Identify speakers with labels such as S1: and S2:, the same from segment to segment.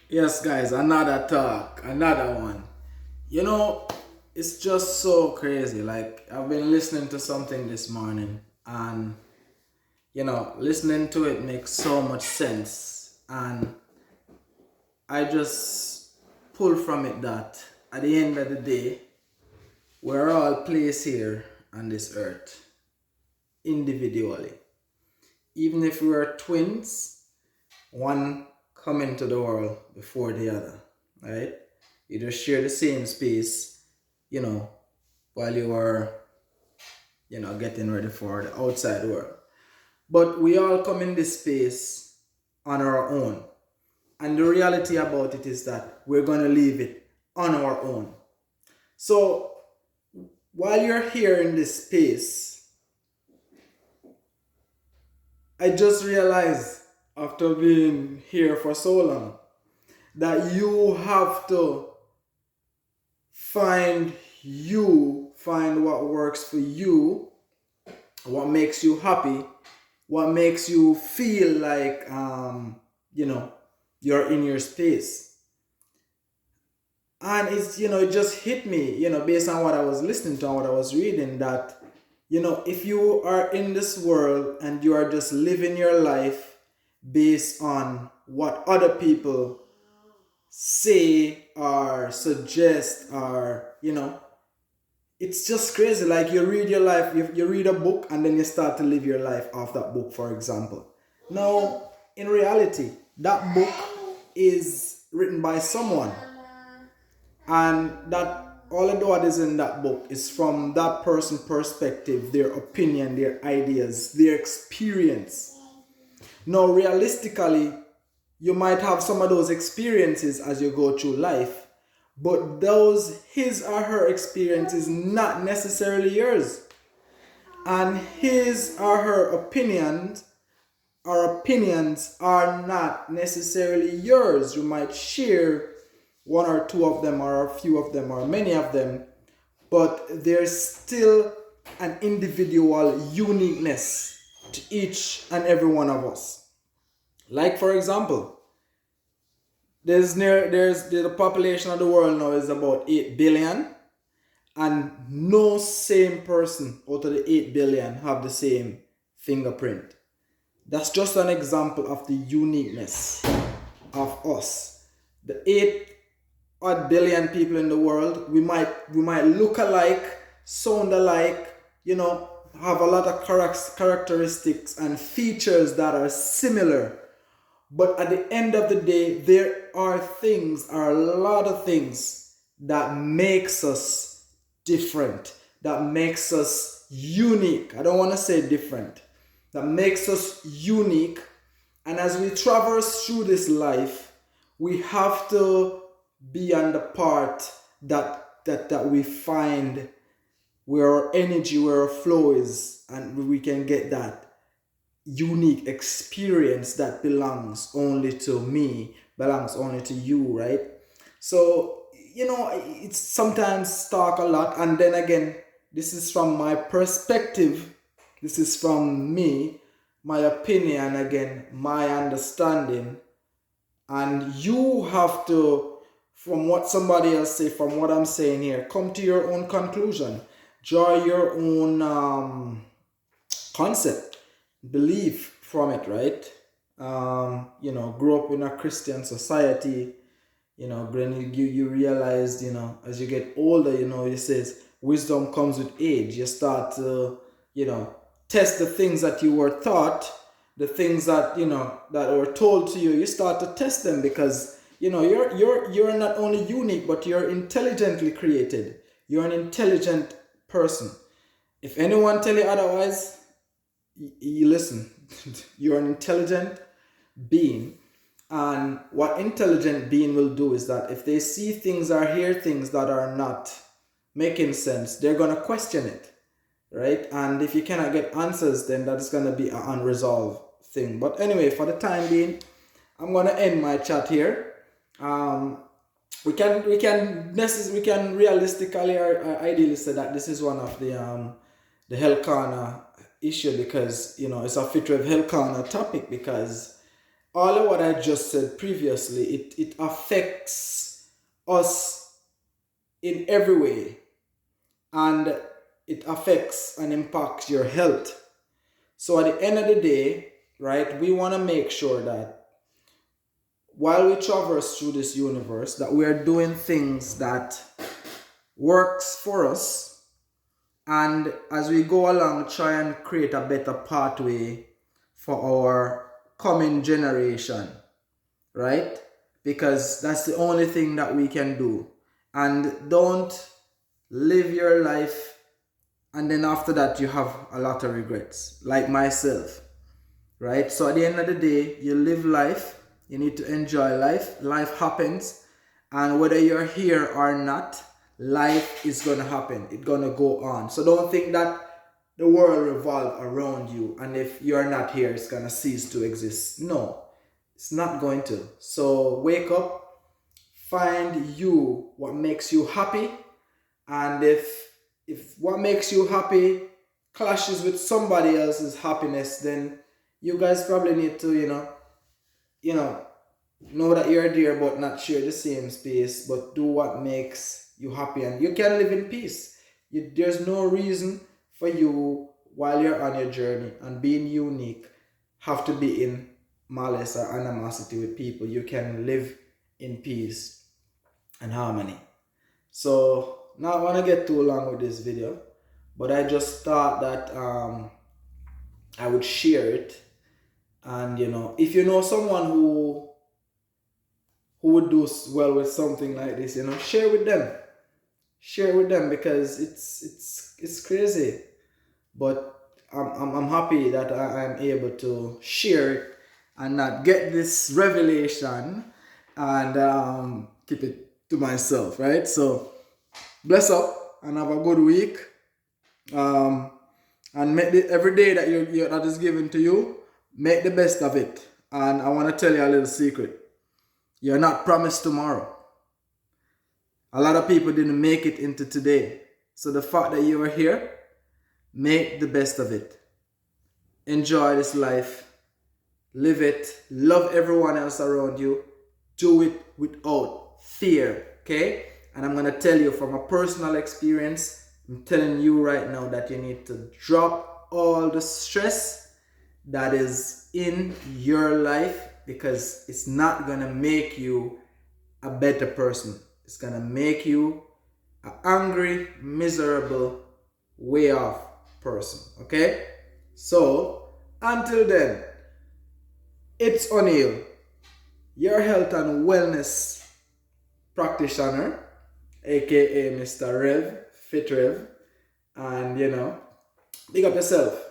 S1: Yes, guys, another talk, another one. You know, it's just so crazy. Like, I've been listening to something this morning, and listening to it makes so much sense. And I just pull from it that at the end of the day, we're all placed here on this earth individually. Even if we are twins, one come into the world before the other, right? You just share the same space, you know, while you are, getting ready for the outside world. But we all come in this space on our own. And the reality about it is that we're going to leave it on our own. So while you're here in this space, I just realized after being here for so long that you have to find what works for you, what makes you happy, what makes you feel like you know you're in your space. And it's it just hit me, based on what I was listening to and what I was reading, that if you are in this world and you are just living your life based on what other people say or suggest, or it's just crazy. Like, you read your life, you read a book, and then you start to live your life off that book, for example. Now, in reality, that book is written by someone, and that all of what is in that book is from that person's perspective, their opinion, their ideas, their experience. Now, realistically, you might have some of those experiences as you go through life, but those his or her experience is not necessarily yours. And his or her opinions are not necessarily yours. You might share one or two of them, or a few of them, or many of them, but there's still an individual uniqueness to each and every one of us. Like, for example, there's the population of the world now is about 8 billion, and no same person out of the 8 billion have the same fingerprint. That's just an example of the uniqueness of us. The 8 odd billion people in the world, we might look alike, sound alike, have a lot of characteristics and features that are similar. But at the end of the day, there are a lot of things that makes us different, that makes us unique. I don't want to say different. That makes us unique. And as we traverse through this life, we have to be on the part that we find where our energy, where our flow is, and we can get that unique experience that belongs only to me, belongs only to you, right? So, it's sometimes talk a lot, and then again, this is from my perspective, this is from me, my opinion, again, my understanding, and you have to, from what somebody else say, from what I'm saying here, come to your own conclusion, draw your own concept, belief from it, right? Grow up in a Christian society, when you realize, as you get older, it says wisdom comes with age. You start to, test the things that you were taught, the things that, that were told to you. You start to test them, because, you're not only unique, but you're intelligently created. You're an intelligent person. If anyone tell you otherwise, you listen. You're an intelligent being, and what intelligent being will do is that if they see things or hear things that are not making sense, they're going to question it, right? And if you cannot get answers, then that's going to be an unresolved thing. But anyway, for the time being, I'm going to end my chat here. We can realistically or ideally say that this is one of the Helkana issue, because it's a fit with Helkana topic, because all of what I just said previously, it affects us in every way, and it affects and impacts your health. So at the end of the day, right, we want to make sure that while we traverse through this universe, that we are doing things that works for us, and as we go along, try and create a better pathway for our coming generation, right? Because that's the only thing that we can do. And don't live your life and then after that you have a lot of regrets, like myself, right? So at the end of the day, you live life, you need to enjoy life. Life happens, and whether you're here or not, life is gonna happen. It's gonna go on. So don't think that the world revolves around you, and if you're not here, it's gonna cease to exist. No, it's not going to. So wake up, find you what makes you happy, and if what makes you happy clashes with somebody else's happiness, then you guys probably need to, know that you're there but not share the same space, but do what makes you happy, and you can live in peace. There's no reason for you, while you're on your journey and being unique, have to be in malice or animosity with people. You can live in peace and harmony. So now I want to get too long with this video, but I just thought that I would share it. And if you know someone who would do well with something like this, share with them. Share with them, because it's crazy. But I'm happy that I'm able to share it and not get this revelation and keep it to myself, right? So bless up and have a good week. And make every day that that is given to you, make the best of it. And I want to tell you a little secret. You're not promised tomorrow. A lot of people didn't make it into today. So the fact that you are here, make the best of it. Enjoy this life. Live it. Love everyone else around you. Do it without fear. Okay? And I'm going to tell you from a personal experience, I'm telling you right now that you need to drop all the stress that is in your life, because it's not going to make you a better person. It's going to make you an angry, miserable, way off person. Okay? So, until then, it's O'Neil, your health and wellness practitioner, aka Mr. Rev, Fit Rev. And big up yourself.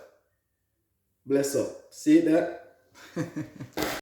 S1: Bless up. See that?